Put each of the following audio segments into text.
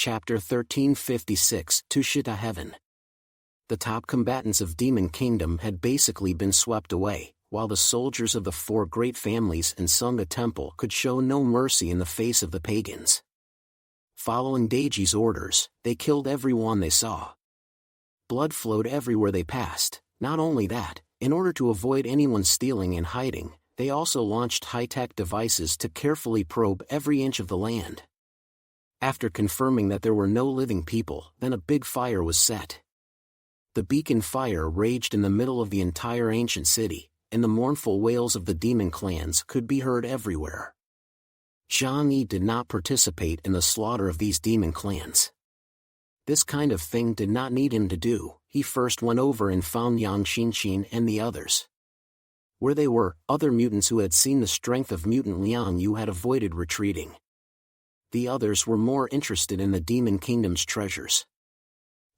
Chapter 1356, Tushita Heaven. The top combatants of Demon Kingdom had basically been swept away, while the soldiers of the four great families and Sangha Temple could show no mercy in the face of the pagans. Following Daiji's orders, they killed everyone they saw. Blood flowed everywhere they passed. Not only that, in order to avoid anyone stealing and hiding, they also launched high-tech devices to carefully probe every inch of the land. After confirming that there were no living people, then a big fire was set. The beacon fire raged in the middle of the entire ancient city, and the mournful wails of the demon clans could be heard everywhere. Zhang Yi did not participate in the slaughter of these demon clans. This kind of thing did not need him to do. He first went over and found Yang Xinxin and the others. Where they were, other mutants who had seen the strength of mutant Liang Yu had avoided retreating. The others were more interested in the Demon Kingdom's treasures.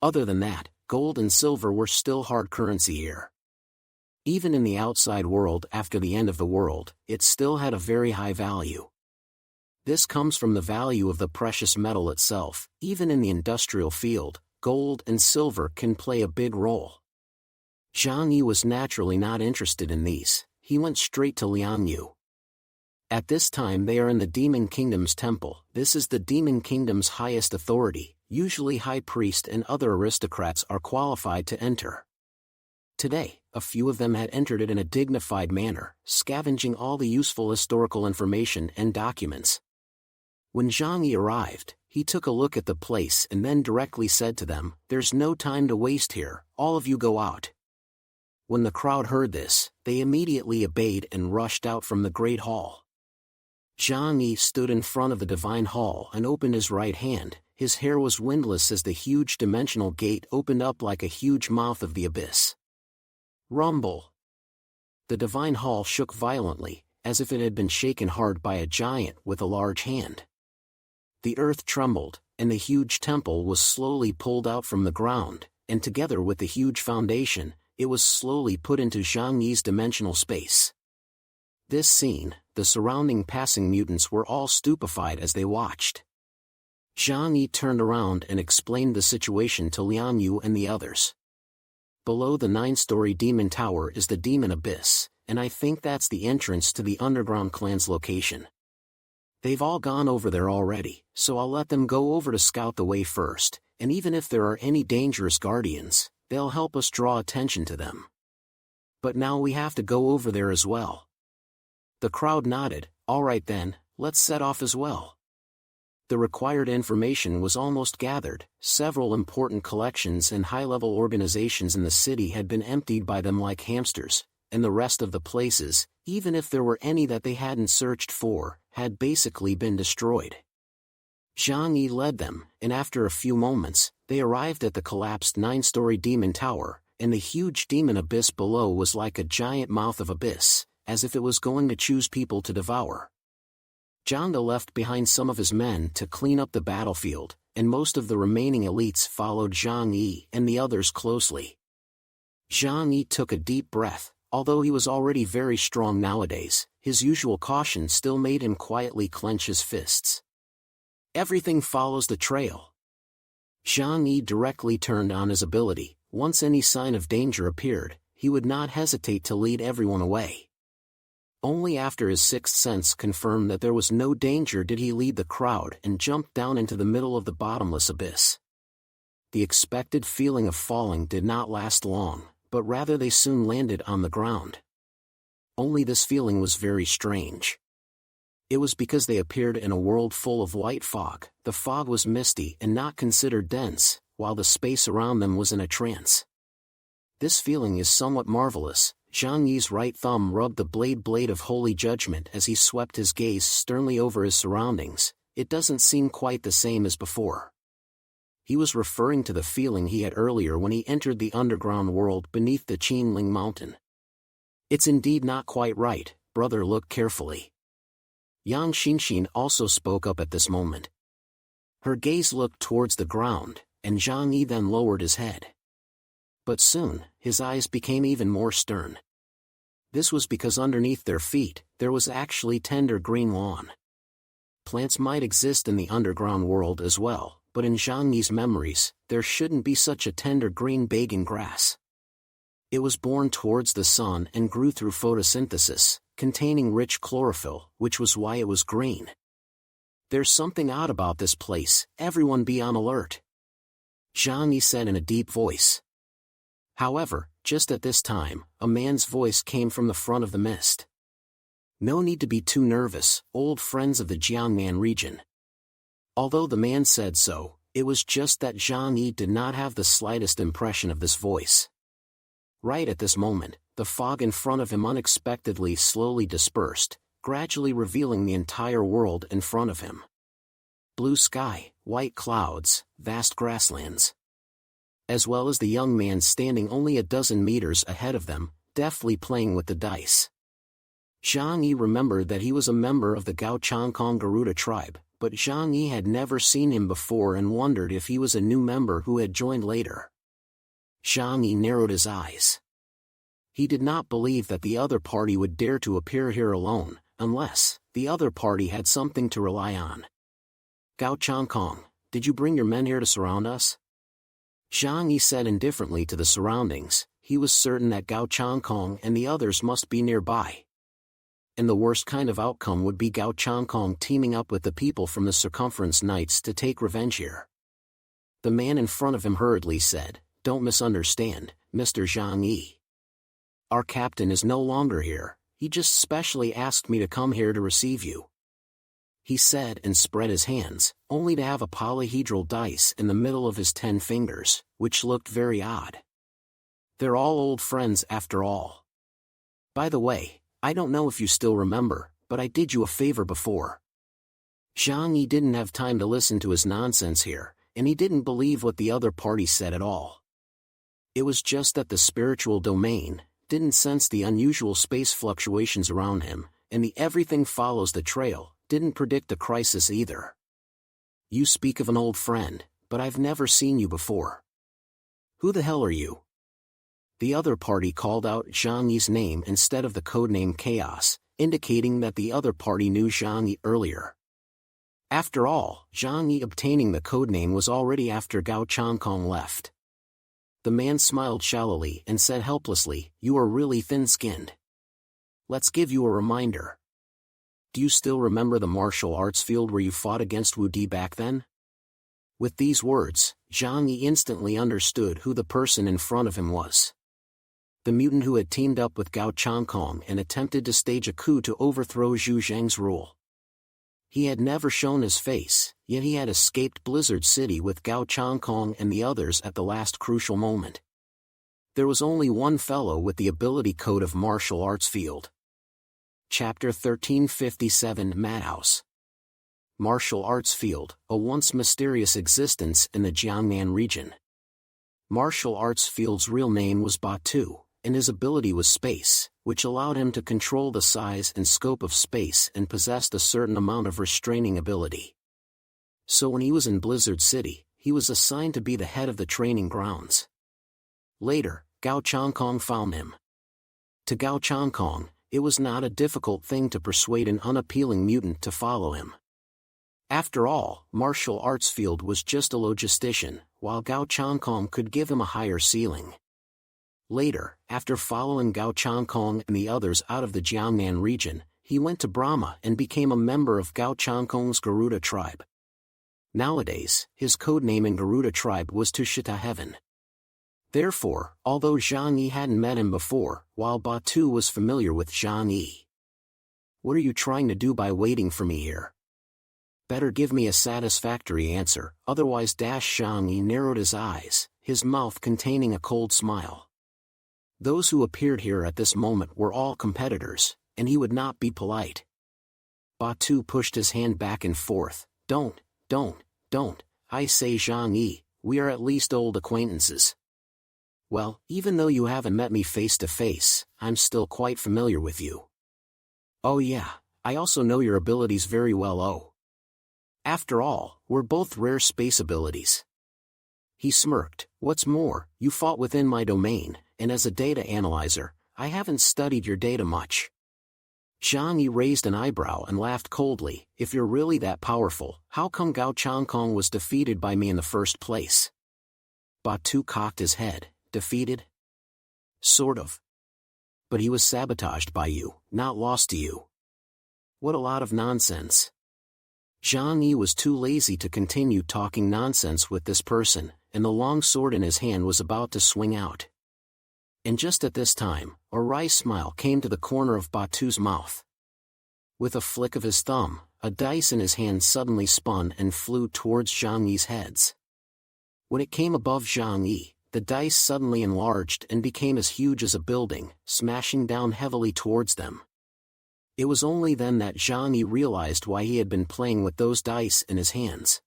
Other than that, gold and silver were still hard currency here. Even in the outside world after the end of the world, it still had a very high value. This comes from the value of the precious metal itself. Even in the industrial field, gold and silver can play a big role. Zhang Yi was naturally not interested in these. He went straight to Liang Yu. At this time they are in the Demon Kingdom's temple. This is the Demon Kingdom's highest authority. Usually high priest and other aristocrats are qualified to enter. Today, a few of them had entered it in a dignified manner, scavenging all the useful historical information and documents. When Zhang Yi arrived, he took a look at the place and then directly said to them, "There's no time to waste here, all of you go out." When the crowd heard this, they immediately obeyed and rushed out from the Great Hall. Zhang Yi stood in front of the Divine Hall and opened his right hand. His hair was windless as the huge dimensional gate opened up like a huge mouth of the abyss. Rumble! The Divine Hall shook violently, as if it had been shaken hard by a giant with a large hand. The earth trembled, and the huge temple was slowly pulled out from the ground, and together with the huge foundation, it was slowly put into Zhang Yi's dimensional space. This scene, the surrounding passing mutants were all stupefied as they watched. Zhang Yi turned around and explained the situation to Liang Yu and the others. Below the 9-story demon tower is the demon abyss, and I think that's the entrance to the underground clan's location. They've all gone over there already, so I'll let them go over to scout the way first, and even if there are any dangerous guardians, they'll help us draw attention to them. But now we have to go over there as well. The crowd nodded. All right then, let's set off as well. The required information was almost gathered. Several important collections and high-level organizations in the city had been emptied by them like hamsters, and the rest of the places, even if there were any that they hadn't searched for, had basically been destroyed. Zhang Yi led them, and after a few moments, they arrived at the collapsed 9-story demon tower, and the huge demon abyss below was like a giant mouth of abyss, as if it was going to choose people to devour. Zhang De left behind some of his men to clean up the battlefield, and most of the remaining elites followed Zhang Yi and the others closely. Zhang Yi took a deep breath. Although he was already very strong nowadays, his usual caution still made him quietly clench his fists. Everything follows the trail. Zhang Yi directly turned on his ability. Once any sign of danger appeared, he would not hesitate to lead everyone away. Only after his sixth sense confirmed that there was no danger did he lead the crowd and jump down into the middle of the bottomless abyss. The expected feeling of falling did not last long, but rather they soon landed on the ground. Only this feeling was very strange. It was because they appeared in a world full of white fog. The fog was misty and not considered dense, while the space around them was in a trance. This feeling is somewhat marvelous. Zhang Yi's right thumb rubbed the blade of holy judgment as he swept his gaze sternly over his surroundings. It doesn't seem quite the same as before. He was referring to the feeling he had earlier when he entered the underground world beneath the Qinling mountain. It's indeed not quite right, brother, look carefully. Yang Xinxin also spoke up at this moment. Her gaze looked towards the ground, and Zhang Yi then lowered his head. But soon, his eyes became even more stern. This was because underneath their feet, there was actually tender green lawn. Plants might exist in the underground world as well, but in Zhang Yi's memories, there shouldn't be such a tender green bagan grass. It was born towards the sun and grew through photosynthesis, containing rich chlorophyll, which was why it was green. There's something odd about this place, everyone be on alert, Zhang Yi said in a deep voice. However, just at this time, a man's voice came from the front of the mist. No need to be too nervous, old friends of the Jiangnan region. Although the man said so, it was just that Zhang Yi did not have the slightest impression of this voice. Right at this moment, the fog in front of him unexpectedly slowly dispersed, gradually revealing the entire world in front of him. Blue sky, white clouds, vast grasslands. As well as the young man standing only a dozen meters ahead of them, deftly playing with the dice. Zhang Yi remembered that he was a member of the Gao Changkong Garuda tribe, but Zhang Yi had never seen him before and wondered if he was a new member who had joined later. Zhang Yi narrowed his eyes. He did not believe that the other party would dare to appear here alone, unless the other party had something to rely on. Gao Changkong, did you bring your men here to surround us? Zhang Yi said indifferently to the surroundings. He was certain that Gao Changkong and the others must be nearby. And the worst kind of outcome would be Gao Changkong teaming up with the people from the Circumference Knights to take revenge here. The man in front of him hurriedly said, "Don't misunderstand, Mr. Zhang Yi. Our captain is no longer here, he just specially asked me to come here to receive you," he said and spread his hands, only to have a polyhedral dice in the middle of his 10 fingers, which looked very odd. They're all old friends after all. By the way, I don't know if you still remember, but I did you a favor before. Zhang Yi didn't have time to listen to his nonsense here, and he didn't believe what the other party said at all. It was just that the spiritual domain didn't sense the unusual space fluctuations around him, and the everything follows the trail didn't predict the crisis either. You speak of an old friend, but I've never seen you before. Who the hell are you? The other party called out Zhang Yi's name instead of the codename Chaos, indicating that the other party knew Zhang Yi earlier. After all, Zhang Yi obtaining the codename was already after Gao Changkong left. The man smiled shallowly and said helplessly, "You are really thin-skinned. Let's give you a reminder. Do you still remember the martial arts field where you fought against Wu Di back then?" With these words, Zhang Yi instantly understood who the person in front of him was. The mutant who had teamed up with Gao Changkong and attempted to stage a coup to overthrow Zhu Zheng's rule. He had never shown his face, yet he had escaped Blizzard City with Gao Changkong and the others at the last crucial moment. There was only one fellow with the ability code of martial arts field. Chapter 1357 Madhouse. Martial arts field, a once mysterious existence in the Jiangnan region. Martial arts field's real name was Batu, and his ability was space, which allowed him to control the size and scope of space and possessed a certain amount of restraining ability. So when he was in Blizzard City, he was assigned to be the head of the training grounds. Later, Gao Changkong found him. To Gao Changkong, it was not a difficult thing to persuade an unappealing mutant to follow him. After all, martial arts field was just a logistician, while Gao Changkong could give him a higher ceiling. Later, after following Gao Changkong and the others out of the Jiangnan region, he went to Brahma and became a member of Gao Changkong's Garuda tribe. Nowadays, his codename in Garuda tribe was Tushita Heaven. Therefore, although Zhang Yi hadn't met him before, while Batu was familiar with Zhang Yi. What are you trying to do by waiting for me here? Better give me a satisfactory answer, otherwise. Zhang Yi narrowed his eyes, his mouth containing a cold smile. Those who appeared here at this moment were all competitors, and he would not be polite. Batu pushed his hand back and forth. Don't, I say Zhang Yi, we are at least old acquaintances. Well, even though you haven't met me face to face, I'm still quite familiar with you. Oh yeah, I also know your abilities very well. Oh. After all, we're both rare space abilities. He smirked. What's more, you fought within my domain, and as a data analyzer, I haven't studied your data much. Zhang Yi raised an eyebrow and laughed coldly. If you're really that powerful, how come Gao Changkong was defeated by me in the first place? Batu cocked his head. Defeated? Sort of. But he was sabotaged by you, not lost to you. What a lot of nonsense. Zhang Yi was too lazy to continue talking nonsense with this person, and the long sword in his hand was about to swing out. And just at this time, a wry smile came to the corner of Batu's mouth. With a flick of his thumb, a dice in his hand suddenly spun and flew towards Zhang Yi's heads. When it came above Zhang Yi, the dice suddenly enlarged and became as huge as a building, smashing down heavily towards them. It was only then that Zhang Yi realized why he had been playing with those dice in his hands.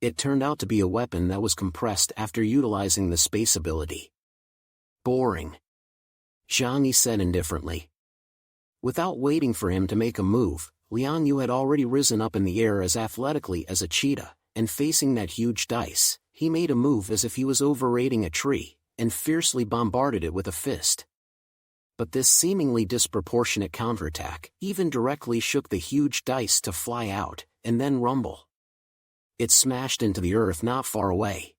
It turned out to be a weapon that was compressed after utilizing the space ability. Boring. Zhang Yi said indifferently. Without waiting for him to make a move, Liang Yu had already risen up in the air as athletically as a cheetah, and facing that huge dice, he made a move as if he was overrating a tree, and fiercely bombarded it with a fist. But this seemingly disproportionate counterattack even directly shook the huge dice to fly out, and then rumble. It smashed into the earth not far away.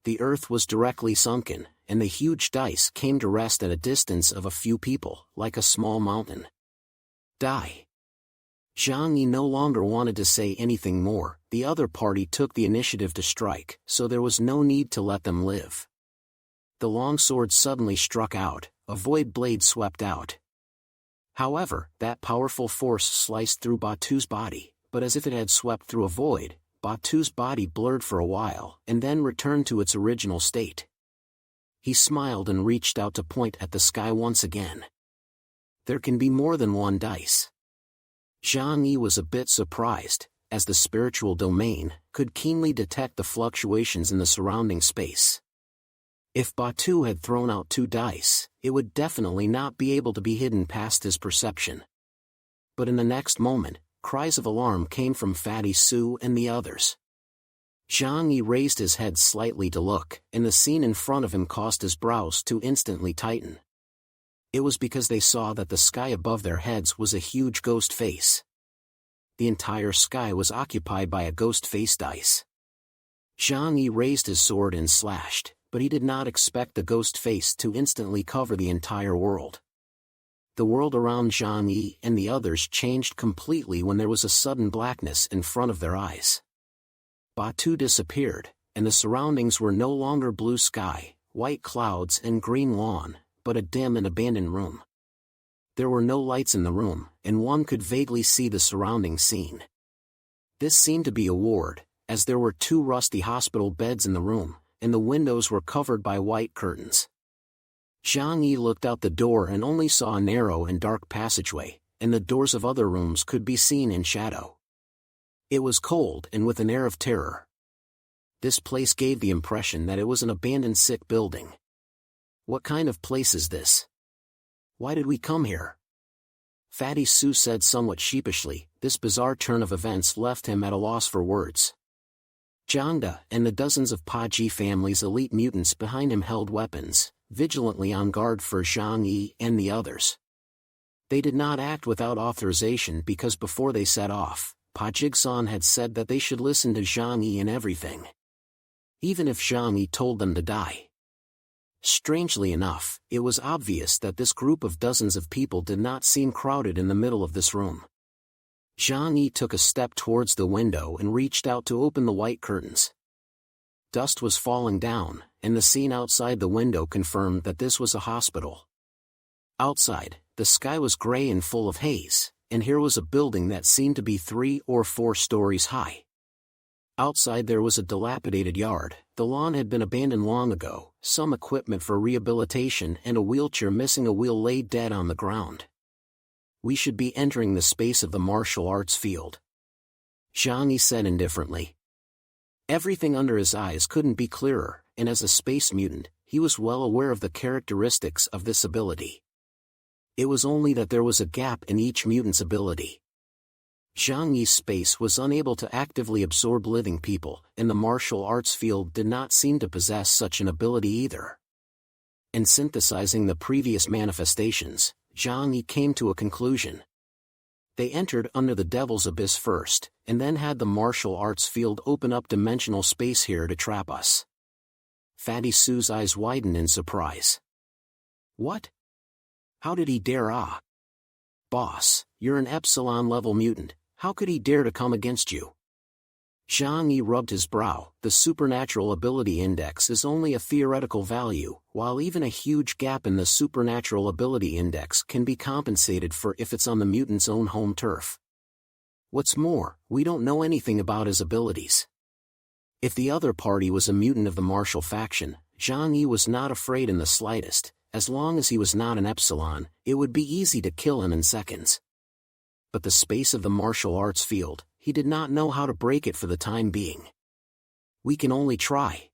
The earth was directly sunken, and the huge dice came to rest at a distance of a few people, like a small mountain. Die. Zhang Yi no longer wanted to say anything more. The other party took the initiative to strike, so there was no need to let them live. The long sword suddenly struck out, a void blade swept out. However, that powerful force sliced through Batu's body, but as if it had swept through a void, Batu's body blurred for a while, and then returned to its original state. He smiled and reached out to point at the sky once again. There can be more than one dice. Zhang Yi was a bit surprised, as the spiritual domain could keenly detect the fluctuations in the surrounding space. If Batu had thrown out 2 dice, it would definitely not be able to be hidden past his perception. But in the next moment, cries of alarm came from Fatty Sue and the others. Zhang Yi raised his head slightly to look, and the scene in front of him caused his brows to instantly tighten. It was because they saw that the sky above their heads was a huge ghost face. The entire sky was occupied by a ghost face dice. Zhang Yi raised his sword and slashed, but he did not expect the ghost face to instantly cover the entire world. The world around Zhang Yi and the others changed completely when there was a sudden blackness in front of their eyes. Batu disappeared, and the surroundings were no longer blue sky, white clouds and green lawn, but a dim and abandoned room. There were no lights in the room, and one could vaguely see the surrounding scene. This seemed to be a ward, as there were 2 rusty hospital beds in the room, and the windows were covered by white curtains. Zhang Yi looked out the door and only saw a narrow and dark passageway, and the doors of other rooms could be seen in shadow. It was cold and with an air of terror. This place gave the impression that it was an abandoned sick building. What kind of place is this? Why did we come here? Fatty Sue said somewhat sheepishly. This bizarre turn of events left him at a loss for words. Zhangda and the dozens of Paji family's elite mutants behind him held weapons, vigilantly on guard for Zhang Yi and the others. They did not act without authorization because before they set off, Pa Jigsan had said that they should listen to Zhang Yi in everything. Even if Zhang Yi told them to die. Strangely enough, it was obvious that this group of dozens of people did not seem crowded in the middle of this room. Zhang Yi took a step towards the window and reached out to open the white curtains. Dust was falling down, and the scene outside the window confirmed that this was a hospital. Outside, the sky was gray and full of haze, and here was a building that seemed to be 3 or 4 stories high. Outside there was a dilapidated yard. The lawn had been abandoned long ago, some equipment for rehabilitation and a wheelchair missing a wheel lay dead on the ground. We should be entering the space of the martial arts field. Zhang Yi said indifferently. Everything under his eyes couldn't be clearer, and as a space mutant, he was well aware of the characteristics of this ability. It was only that there was a gap in each mutant's ability. Zhang Yi's space was unable to actively absorb living people, and the martial arts field did not seem to possess such an ability either. In synthesizing the previous manifestations, Zhang Yi came to a conclusion. They entered under the Devil's Abyss first, and then had the martial arts field open up dimensional space here to trap us. Fatty Sue's eyes widened in surprise. What? How did he dare? Ah! Boss, you're an Epsilon-level mutant, how could he dare to come against you? Zhang Yi rubbed his brow. The supernatural ability index is only a theoretical value, while even a huge gap in the supernatural ability index can be compensated for if it's on the mutant's own home turf. What's more, we don't know anything about his abilities. If the other party was a mutant of the martial faction, Zhang Yi was not afraid in the slightest. As long as he was not an Epsilon, it would be easy to kill him in seconds. But the space of the martial arts field, he did not know how to break it for the time being. We can only try.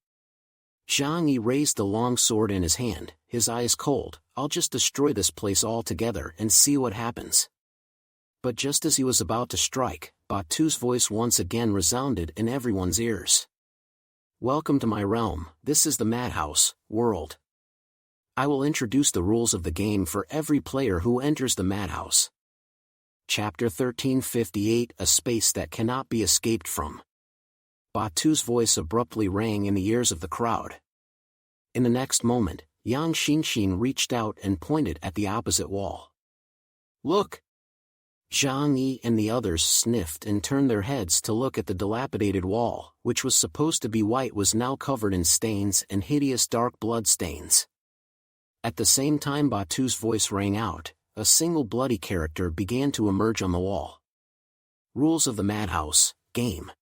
Zhang Yi raised the long sword in his hand, his eyes cold. I'll just destroy this place altogether and see what happens. But just as he was about to strike, Batu's voice once again resounded in everyone's ears. Welcome to my realm, this is the madhouse, world. I will introduce the rules of the game for every player who enters the madhouse. Chapter 1358, A Space That Cannot Be Escaped From. Batu's voice abruptly rang in the ears of the crowd. In the next moment, Yang Xinxin reached out and pointed at the opposite wall. Look! Zhang Yi and the others sniffed and turned their heads to look at the dilapidated wall, which was supposed to be white was now covered in stains and hideous dark blood stains. At the same time Batu's voice rang out, a single bloody character began to emerge on the wall. Rules of the Madhouse, game.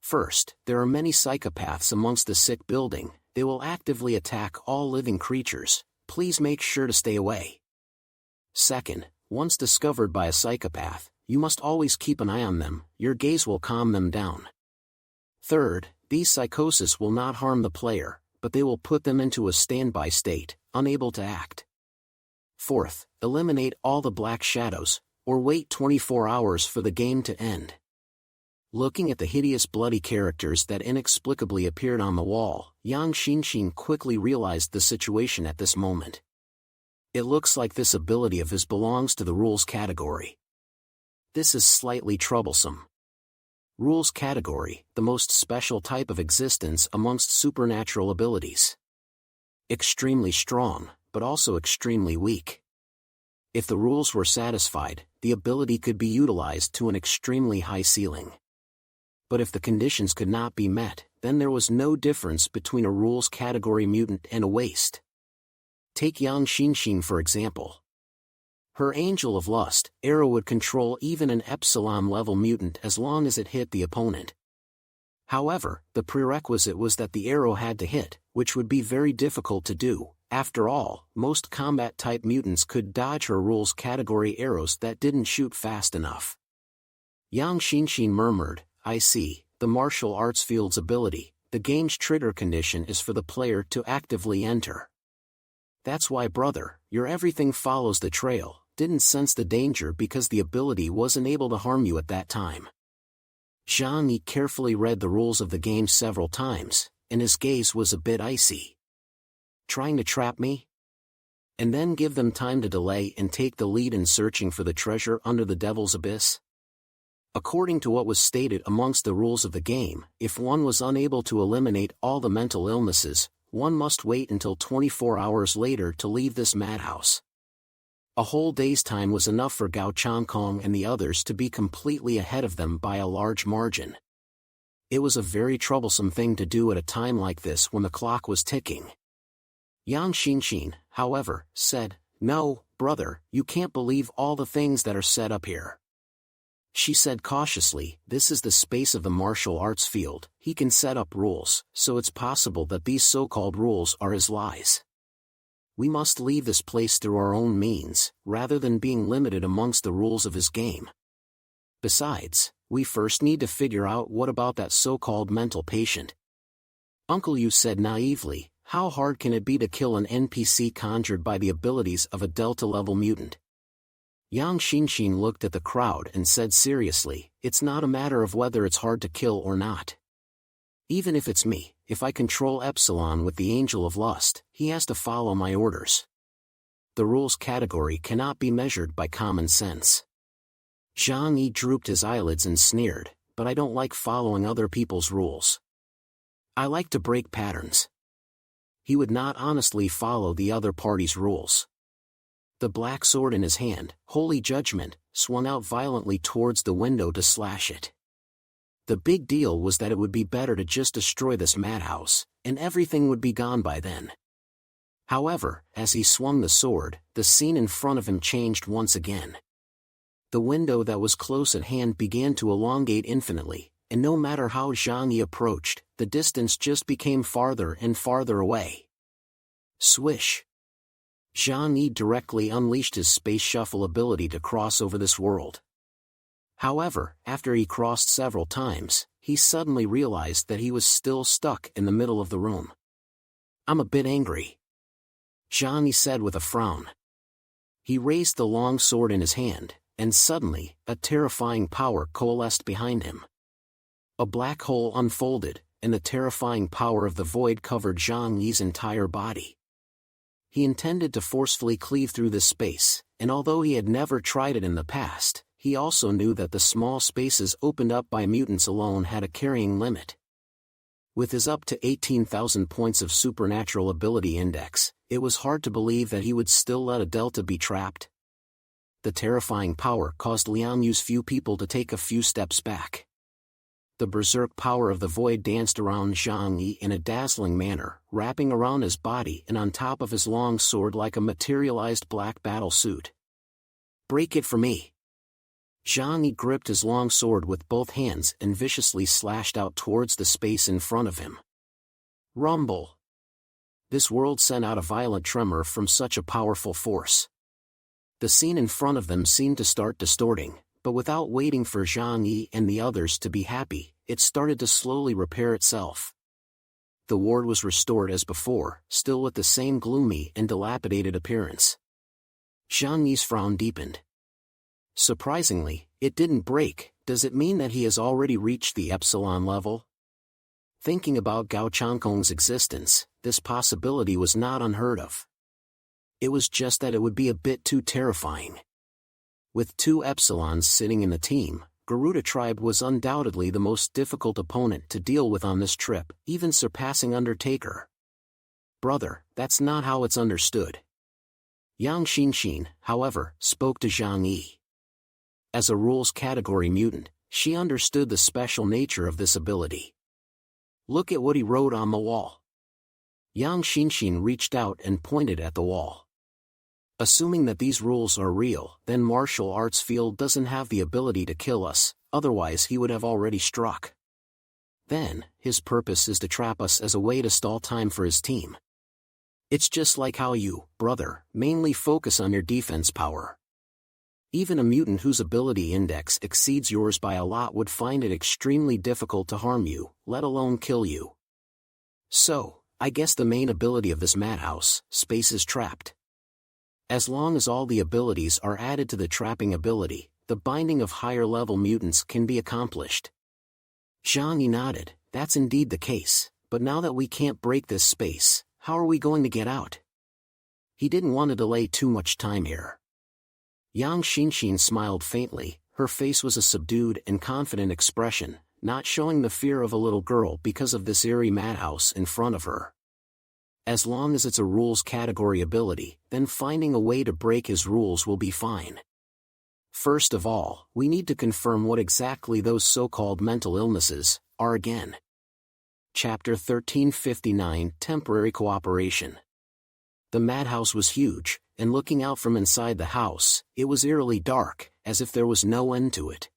First, there are many psychopaths amongst the sick building. They will actively attack all living creatures. Please make sure to stay away. Second, once discovered by a psychopath, you must always keep an eye on them. Your gaze will calm them down. Third, these psychosis will not harm the player, but they will put them into a standby state, unable to act. Fourth, eliminate all the black shadows, or wait 24 hours for the game to end. Looking at the hideous bloody characters that inexplicably appeared on the wall, Yang Xinxin quickly realized the situation at this moment. It looks like this ability of his belongs to the rules category. This is slightly troublesome. Rules category, the most special type of existence amongst supernatural abilities. Extremely strong, but also extremely weak. If the rules were satisfied, the ability could be utilized to an extremely high ceiling. But if the conditions could not be met, then there was no difference between a rules category mutant and a waste. Take Yang Xinxin for example. Her Angel of Lust arrow would control even an Epsilon-level mutant as long as it hit the opponent. However, the prerequisite was that the arrow had to hit, which would be very difficult to do. After all, most combat-type mutants could dodge her rules category arrows that didn't shoot fast enough. Yang Xinxin murmured, I see, the martial arts field's ability, the game's trigger condition is for the player to actively enter. That's why brother, your everything follows the trail, didn't sense the danger because the ability wasn't able to harm you at that time. Zhang Yi carefully read the rules of the game several times, and his gaze was a bit icy. Trying to trap me? And then give them time to delay and take the lead in searching for the treasure under the Devil's Abyss? According to what was stated amongst the rules of the game, if one was unable to eliminate all the mental illnesses, one must wait until 24 hours later to leave this madhouse. A whole day's time was enough for Gao Changkong and the others to be completely ahead of them by a large margin. It was a very troublesome thing to do at a time like this when the clock was ticking. Yang Xinxin, however, said, No, brother, you can't believe all the things that are set up here. She said cautiously, this is the space of the martial arts field, he can set up rules, so it's possible that these so-called rules are his lies. We must leave this place through our own means, rather than being limited amongst the rules of his game. Besides, we first need to figure out what about that so-called mental patient. Uncle Yu said naively, how hard can it be to kill an NPC conjured by the abilities of a Delta-level mutant? Yang Xinxin looked at the crowd and said seriously, it's not a matter of whether it's hard to kill or not. Even if it's me, if I control Epsilon with the Angel of Lust, he has to follow my orders. The rules category cannot be measured by common sense. Zhang Yi drooped his eyelids and sneered, but I don't like following other people's rules. I like to break patterns. He would not honestly follow the other party's rules. The black sword in his hand, Holy Judgment, swung out violently towards the window to slash it. The big deal was that it would be better to just destroy this madhouse, and everything would be gone by then. However, as he swung the sword, the scene in front of him changed once again. The window that was close at hand began to elongate infinitely, and no matter how Zhang Yi approached, the distance just became farther and farther away. Swish! Zhang Yi directly unleashed his space shuffle ability to cross over this world. However, after he crossed several times, he suddenly realized that he was still stuck in the middle of the room. I'm a bit angry, Zhang Yi said with a frown. He raised the long sword in his hand, and suddenly, a terrifying power coalesced behind him. A black hole unfolded, and the terrifying power of the void covered Zhang Yi's entire body. He intended to forcefully cleave through this space, and although he had never tried it in the past, he also knew that the small spaces opened up by mutants alone had a carrying limit. With his up to 18,000 points of supernatural ability index, it was hard to believe that he would still let a delta be trapped. The terrifying power caused Liang Yu's few people to take a few steps back. The berserk power of the void danced around Zhang Yi in a dazzling manner, wrapping around his body and on top of his long sword like a materialized black battle suit. Break it for me! Zhang Yi gripped his long sword with both hands and viciously slashed out towards the space in front of him. Rumble! This world sent out a violent tremor from such a powerful force. The scene in front of them seemed to start distorting, but without waiting for Zhang Yi and the others to be happy, it started to slowly repair itself. The ward was restored as before, still with the same gloomy and dilapidated appearance. Zhang Yi's frown deepened. Surprisingly, it didn't break. Does it mean that he has already reached the epsilon level? Thinking about Gao Changkong's existence, this possibility was not unheard of. It was just that it would be a bit too terrifying. With 2 epsilons sitting in the team, Garuda Tribe was undoubtedly the most difficult opponent to deal with on this trip, even surpassing Undertaker. Brother, that's not how it's understood. Yang Xinxin, however, spoke to Zhang Yi. As a rules category mutant, she understood the special nature of this ability. Look at what he wrote on the wall. Yang Xinxin reached out and pointed at the wall. Assuming that these rules are real, then martial arts field doesn't have the ability to kill us, otherwise he would have already struck. Then, his purpose is to trap us as a way to stall time for his team. It's just like how you, brother, mainly focus on your defense power. Even a mutant whose ability index exceeds yours by a lot would find it extremely difficult to harm you, let alone kill you. So, I guess the main ability of this madhouse, space is trapped. As long as all the abilities are added to the trapping ability, the binding of higher-level mutants can be accomplished. Zhang Yi nodded. That's indeed the case, but now that we can't break this space, how are we going to get out? He didn't want to delay too much time here. Yang Xinxin smiled faintly. Her face was a subdued and confident expression, not showing the fear of a little girl because of this eerie madhouse in front of her. As long as it's a rules category ability, then finding a way to break his rules will be fine. First of all, we need to confirm what exactly those so-called mental illnesses are again. Chapter 1359 Temporary Cooperation. The madhouse was huge, and looking out from inside the house, it was eerily dark, as if there was no end to it.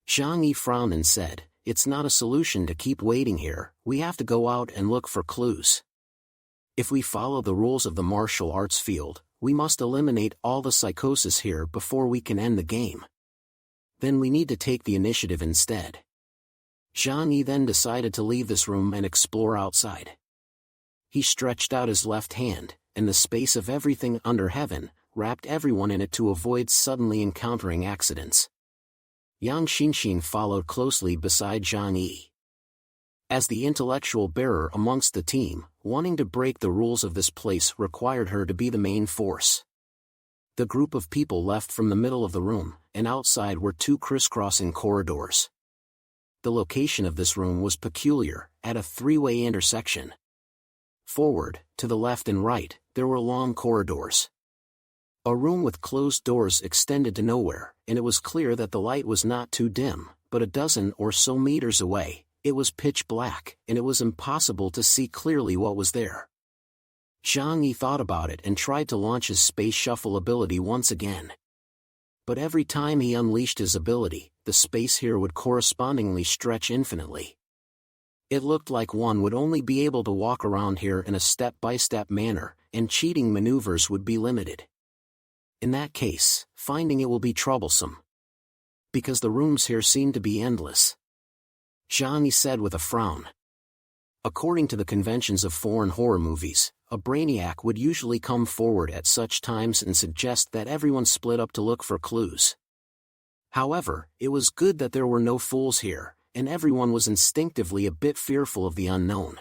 Zhang Yi frowned and said, "It's not a solution to keep waiting here, we have to go out and look for clues. If we follow the rules of the martial arts field, we must eliminate all the psychosis here before we can end the game. Then we need to take the initiative instead." Zhang Yi then decided to leave this room and explore outside. He stretched out his left hand, and the space of everything under heaven wrapped everyone in it to avoid suddenly encountering accidents. Yang Xinxin followed closely beside Zhang Yi. As the intellectual bearer amongst the team, wanting to break the rules of this place required her to be the main force. The group of people left from the middle of the room, and outside were two crisscrossing corridors. The location of this room was peculiar, at a three-way intersection. Forward, to the left and right, there were long corridors. A room with closed doors extended to nowhere, and it was clear that the light was not too dim, but a dozen or so meters away, it was pitch black, and it was impossible to see clearly what was there. Zhang Yi thought about it and tried to launch his space shuffle ability once again. But every time he unleashed his ability, the space here would correspondingly stretch infinitely. It looked like one would only be able to walk around here in a step-by-step manner, and cheating maneuvers would be limited. In that case, finding it will be troublesome. Because the rooms here seem to be endless. Zhang Yi said with a frown. According to the conventions of foreign horror movies, a brainiac would usually come forward at such times and suggest that everyone split up to look for clues. However, it was good that there were no fools here, and everyone was instinctively a bit fearful of the unknown.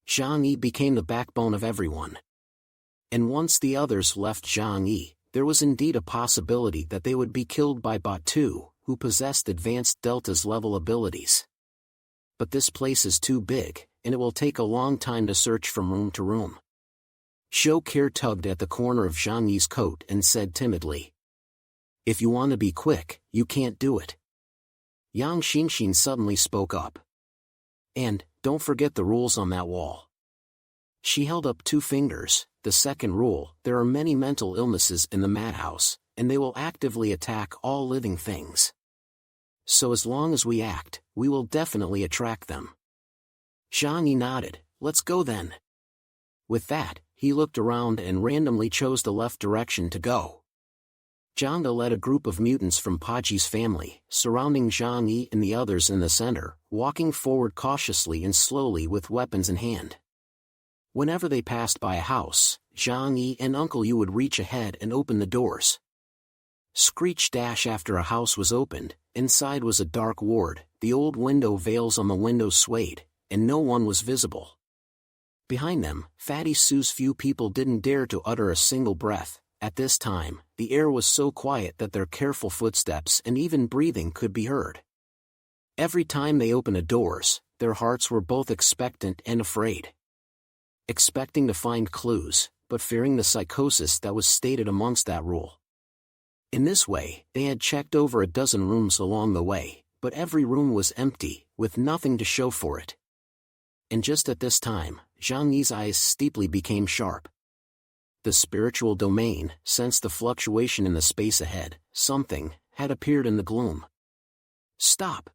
Zhang Yi became the backbone of everyone. And once the others left Zhang Yi, there was indeed a possibility that they would be killed by Batu, who possessed advanced Delta's level abilities. But this place is too big, and it will take a long time to search from room to room. Shou Keir tugged at the corner of Zhang Yi's coat and said timidly. If you want to be quick, you can't do it. Yang Xinxin suddenly spoke up. And, don't forget the rules on that wall. She held up two fingers. The second rule, there are many mental illnesses in the madhouse, and they will actively attack all living things. So as long as we act, we will definitely attract them. Zhang Yi nodded. Let's go then. With that, he looked around and randomly chose the left direction to go. Zhang De led a group of mutants from Paji's family, surrounding Zhang Yi and the others in the center, walking forward cautiously and slowly with weapons in hand. Whenever they passed by a house, Zhang Yi and Uncle Yu would reach ahead and open the doors. Screech dash after a house was opened, inside was a dark ward, the old window veils on the windows swayed, and no one was visible. Behind them, Fatty Sue's few people didn't dare to utter a single breath. At this time, the air was so quiet that their careful footsteps and even breathing could be heard. Every time they opened the doors, their hearts were both expectant and afraid. Expecting to find clues, but fearing the psychosis that was stated amongst that rule. In this way, they had checked over a dozen rooms along the way, but every room was empty, with nothing to show for it. And just at this time, Zhang Yi's eyes steeply became sharp. The spiritual domain sensed the fluctuation in the space ahead. Something had appeared in the gloom. Stop!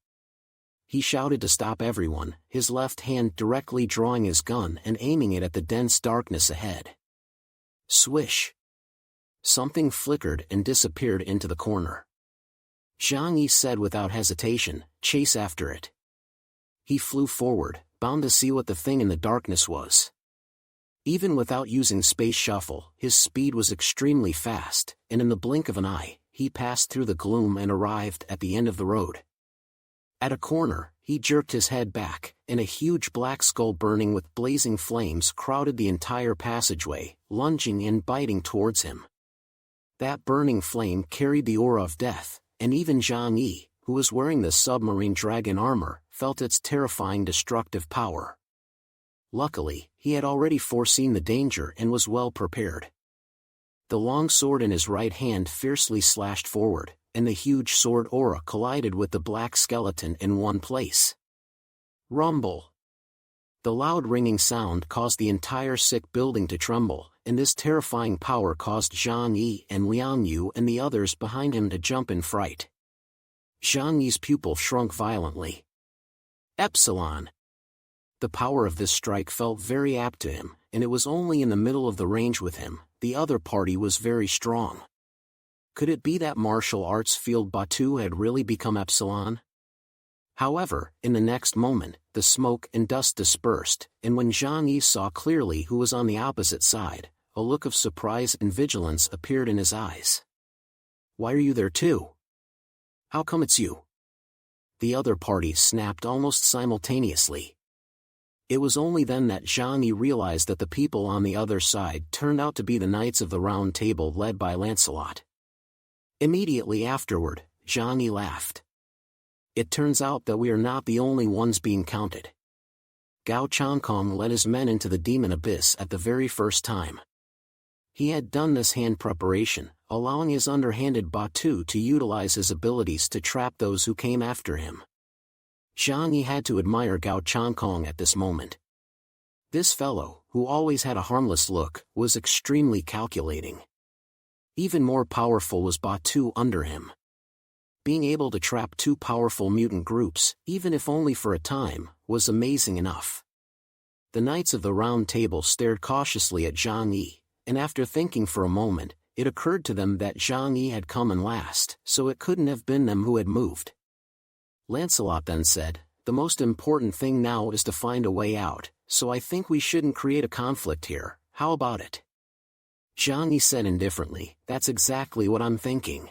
He shouted to stop everyone, his left hand directly drawing his gun and aiming it at the dense darkness ahead. Swish! Something flickered and disappeared into the corner. Zhang Yi said without hesitation, chase after it. He flew forward, bound to see what the thing in the darkness was. Even without using space shuffle, his speed was extremely fast, and in the blink of an eye, he passed through the gloom and arrived at the end of the road. At a corner, he jerked his head back, and a huge black skull burning with blazing flames crowded the entire passageway, lunging and biting towards him. That burning flame carried the aura of death, and even Zhang Yi, who was wearing the submarine dragon armor, felt its terrifying destructive power. Luckily, he had already foreseen the danger and was well prepared. The long sword in his right hand fiercely slashed forward, and the huge sword aura collided with the black skeleton in one place. Rumble! The loud ringing sound caused the entire sick building to tremble, and this terrifying power caused Zhang Yi and Liang Yu and the others behind him to jump in fright. Zhang Yi's pupil shrunk violently. Epsilon! The power of this strike felt very apt to him, and it was only in the middle of the range with him. The other party was very strong. Could it be that martial arts field Batu had really become Epsilon? However, in the next moment, the smoke and dust dispersed, and when Zhang Yi saw clearly who was on the opposite side, a look of surprise and vigilance appeared in his eyes. Why are you there too? How come it's you? The other party snapped almost simultaneously. It was only then that Zhang Yi realized that the people on the other side turned out to be the Knights of the Round Table led by Lancelot. Immediately afterward, Zhang Yi laughed. It turns out that we are not the only ones being counted. Gao Chankong led his men into the demon abyss at the very first time. He had done this hand preparation, allowing his underhanded Batu to utilize his abilities to trap those who came after him. Zhang Yi had to admire Gao Chankong at this moment. This fellow, who always had a harmless look, was extremely calculating. Even more powerful was Batu under him. Being able to trap two powerful mutant groups, even if only for a time, was amazing enough. The Knights of the Round Table stared cautiously at Zhang Yi, and after thinking for a moment, it occurred to them that Zhang Yi had come in last, so it couldn't have been them who had moved. Lancelot then said, "The most important thing now is to find a way out, so I think we shouldn't create a conflict here, how about it?" Zhang Yi said indifferently, "That's exactly what I'm thinking."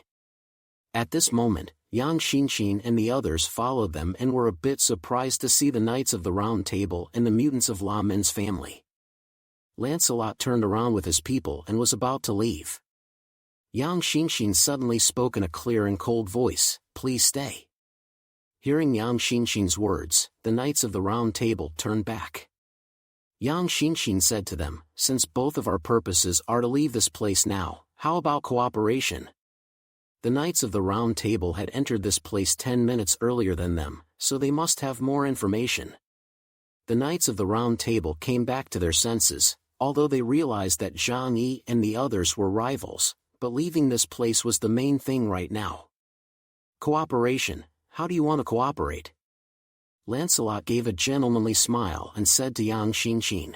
At this moment, Yang Xinxin and the others followed them and were a bit surprised to see the Knights of the Round Table and the mutants of La Min's family. Lancelot turned around with his people and was about to leave. Yang Xinxin suddenly spoke in a clear and cold voice, "Please stay." Hearing Yang Xinxin's words, the Knights of the Round Table turned back. Yang Xinxin said to them, "Since both of our purposes are to leave this place now, how about cooperation?" The Knights of the Round Table had entered this place 10 minutes earlier than them, so they must have more information. The Knights of the Round Table came back to their senses, although they realized that Zhang Yi and the others were rivals, but leaving this place was the main thing right now. "Cooperation, how do you want to cooperate?" Lancelot gave a gentlemanly smile and said to Yang Xinxin.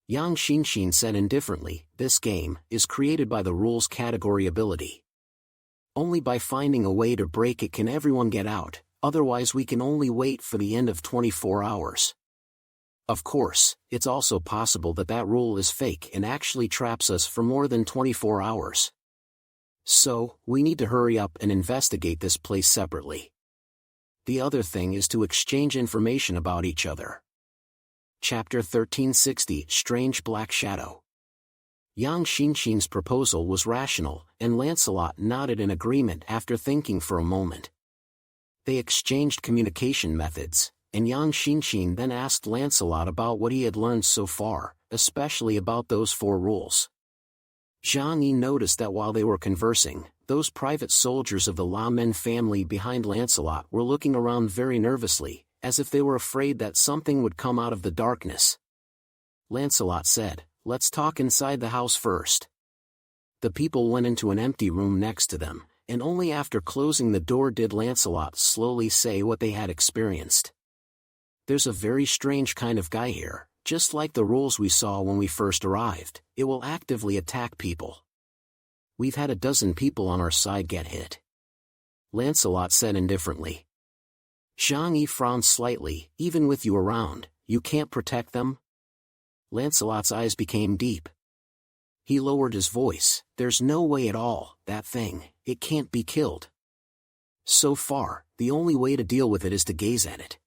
Yang Xinxin said indifferently, "This game is created by the rules category ability. Only by finding a way to break it can everyone get out, otherwise we can only wait for the end of 24 hours. Of course, it's also possible that that rule is fake and actually traps us for more than 24 hours. So, we need to hurry up and investigate this place separately. The other thing is to exchange information about each other." Chapter 1360 Strange Black Shadow. Yang Xinxin's proposal was rational, and Lancelot nodded in agreement after thinking for a moment. They exchanged communication methods, and Yang Xinxin then asked Lancelot about what he had learned so far, especially about those 4 rules. Zhang Yi noticed that while they were conversing, those private soldiers of the La Min family behind Lancelot were looking around very nervously, as if they were afraid that something would come out of the darkness. Lancelot said, "Let's talk inside the house first." The people went into an empty room next to them, and only after closing the door did Lancelot slowly say what they had experienced. "There's a very strange kind of guy here, just like the rules we saw when we first arrived. It will actively attack people. We've had a dozen people on our side get hit." Lancelot said indifferently. Zhang Yi frowned slightly, "Even with you around, you can't protect them?" Lancelot's eyes became deep. He lowered his voice, "There's no way at all, that thing, it can't be killed. So far, the only way to deal with it is to gaze at it.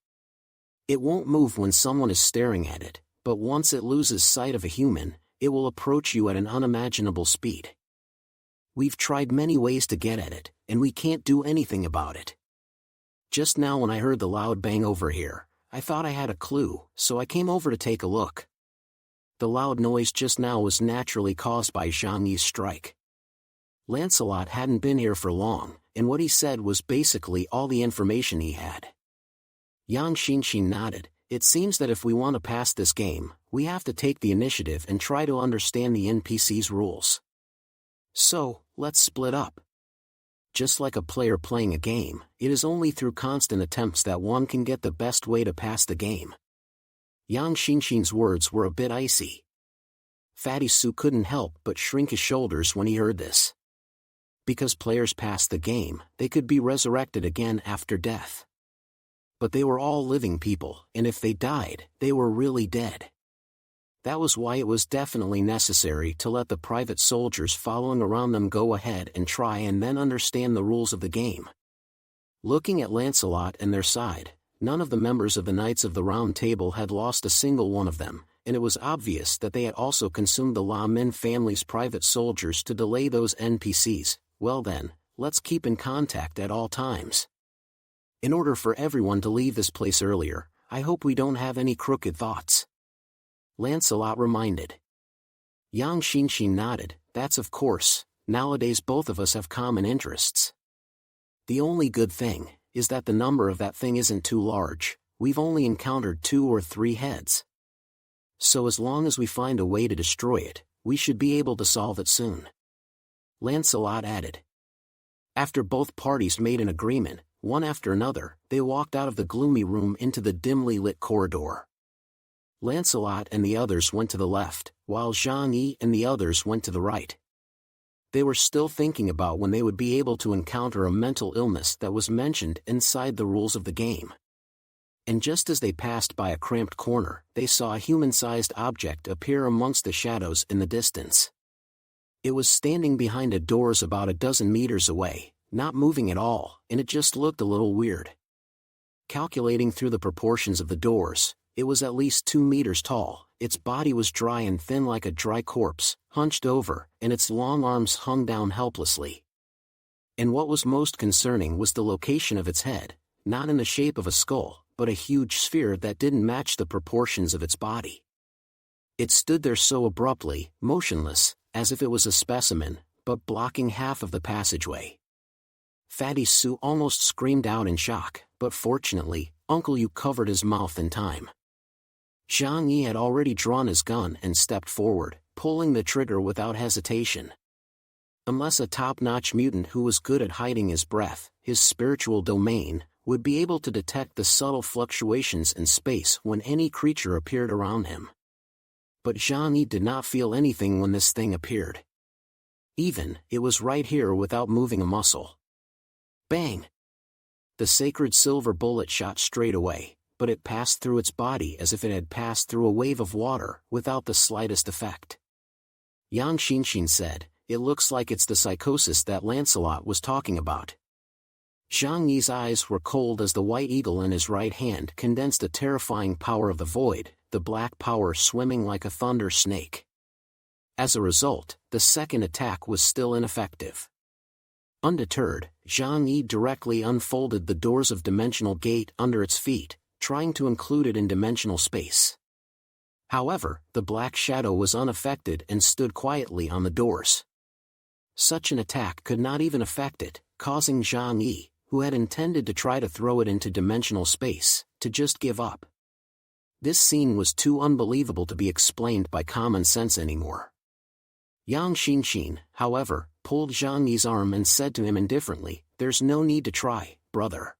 It won't move when someone is staring at it, but once it loses sight of a human, it will approach you at an unimaginable speed. We've tried many ways to get at it, and we can't do anything about it. Just now when I heard the loud bang over here, I thought I had a clue, so I came over to take a look. The loud noise just now was naturally caused by Zhang Yi's strike." Lancelot hadn't been here for long, and what he said was basically all the information he had. Yang Xinxin nodded. "It seems that if we want to pass this game, we have to take the initiative and try to understand the NPC's rules. So, let's split up. Just like a player playing a game, it is only through constant attempts that one can get the best way to pass the game." Yang Xinxin's words were a bit icy. Fatty Su couldn't help but shrink his shoulders when he heard this. Because players passed the game, they could be resurrected again after death. But they were all living people, and if they died, they were really dead. That was why it was definitely necessary to let the private soldiers following around them go ahead and try and then understand the rules of the game. Looking at Lancelot and their side, None of the members of the Knights of the Round Table had lost a single one of them, and it was obvious that they had also consumed the La Min family's private soldiers to delay those NPCs. Well then, let's keep in contact at all times. In order for everyone to leave this place earlier, I hope we don't have any crooked thoughts. Lancelot reminded. Yang Xinxin nodded. That's of course, nowadays both of us have common interests. The only good thing is that the number of that thing isn't too large. We've only encountered 2 or 3 heads. So as long as we find a way to destroy it, we should be able to solve it soon. Lancelot added. After both parties made an agreement, one after another, they walked out of the gloomy room into the dimly lit corridor. Lancelot and the others went to the left, while Zhang Yi and the others went to the right. They were still thinking about when they would be able to encounter a mental illness that was mentioned inside the rules of the game. And just as they passed by a cramped corner, they saw a human-sized object appear amongst the shadows in the distance. It was standing behind a doors about a dozen meters away, not moving at all, and it just looked a little weird. Calculating through the proportions of the doors, it was at least 2 meters tall, its body was dry and thin like a dry corpse, hunched over, and its long arms hung down helplessly. And what was most concerning was the location of its head, not in the shape of a skull, but a huge sphere that didn't match the proportions of its body. It stood there so abruptly, motionless, as if it was a specimen, but blocking half of the passageway. Fatty Sue almost screamed out in shock, but fortunately, Uncle Yu covered his mouth in time. Zhang Yi had already drawn his gun and stepped forward, pulling the trigger without hesitation. Unless a top-notch mutant who was good at hiding his breath, his spiritual domain, would be able to detect the subtle fluctuations in space when any creature appeared around him. But Zhang Yi did not feel anything when this thing appeared. It was right here without moving a muscle. Bang! The sacred silver bullet shot straight away, but it passed through its body as if it had passed through a wave of water, without the slightest effect. Yang Xinxin said, "It looks like it's the psychosis that Lancelot was talking about." Zhang Yi's eyes were cold as the white eagle in his right hand condensed the terrifying power of the void, the black power swimming like a thunder snake. As a result, the second attack was still ineffective. Undeterred, Zhang Yi directly unfolded the doors of Dimensional Gate under its feet, trying to include it in dimensional space. However, the black shadow was unaffected and stood quietly on the doors. Such an attack could not even affect it, causing Zhang Yi, who had intended to try to throw it into dimensional space, to just give up. This scene was too unbelievable to be explained by common sense anymore. Yang Xinxin, however, pulled Zhang Yi's arm and said to him indifferently, "There's no need to try, brother."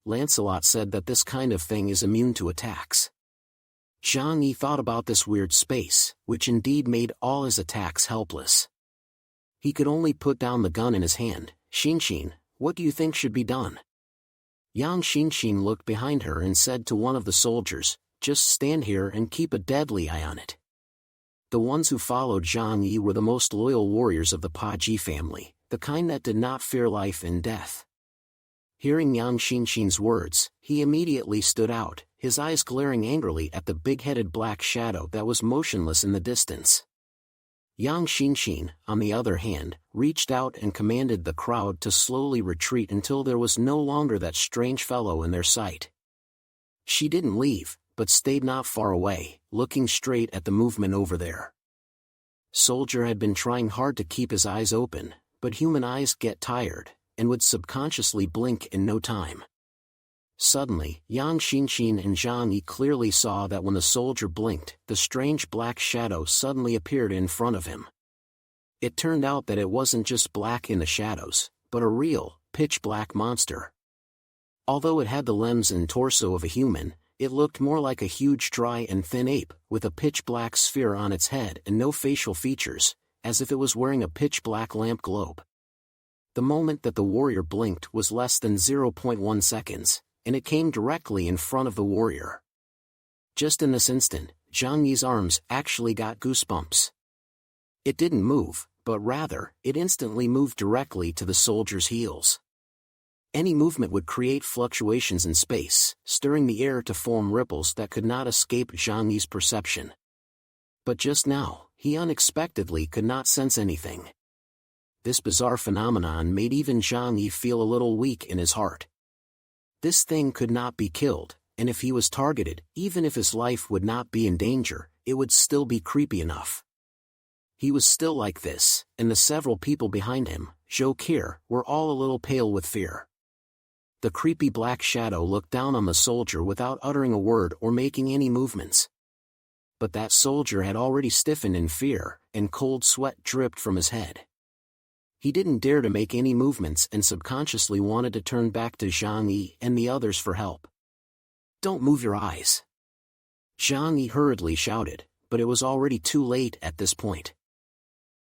Lancelot said that this kind of thing is immune to attacks. Zhang Yi thought about this weird space, which indeed made all his attacks helpless. He could only put down the gun in his hand. "Xinxin, what do you think should be done?" Yang Xinxin looked behind her and said to one of the soldiers, "Just stand here and keep a deadly eye on it." The ones who followed Zhang Yi were the most loyal warriors of the Paji family, the kind that did not fear life and death. Hearing Yang Xinxin's words, he immediately stood out, his eyes glaring angrily at the big-headed black shadow that was motionless in the distance. Yang Xinxin, on the other hand, reached out and commanded the crowd to slowly retreat until there was no longer that strange fellow in their sight. She didn't leave, but stayed not far away, looking straight at the movement over there. Soldier had been trying hard to keep his eyes open, but human eyes get tired, and would subconsciously blink in no time. Suddenly, Yang Xinxin and Zhang Yi clearly saw that when the soldier blinked, the strange black shadow suddenly appeared in front of him. It turned out that it wasn't just black in the shadows, but a real, pitch-black monster. Although it had the limbs and torso of a human, it looked more like a huge dry and thin ape, with a pitch-black sphere on its head and no facial features, as if it was wearing a pitch-black lamp globe. The moment that the warrior blinked was less than 0.1 seconds, and it came directly in front of the warrior. Just in this instant, Zhang Yi's arms actually got goosebumps. It didn't move, but rather, it instantly moved directly to the soldier's heels. Any movement would create fluctuations in space, stirring the air to form ripples that could not escape Zhang Yi's perception. But just now, he unexpectedly could not sense anything. This bizarre phenomenon made even Zhang Yi feel a little weak in his heart. This thing could not be killed, and if he was targeted, even if his life would not be in danger, it would still be creepy enough. He was still like this, and the several people behind him, Zhou Qi, were all a little pale with fear. The creepy black shadow looked down on the soldier without uttering a word or making any movements. But that soldier had already stiffened in fear, and cold sweat dripped from his head. He didn't dare to make any movements and subconsciously wanted to turn back to Zhang Yi and the others for help. "Don't move your eyes!" Zhang Yi hurriedly shouted, but it was already too late at this point.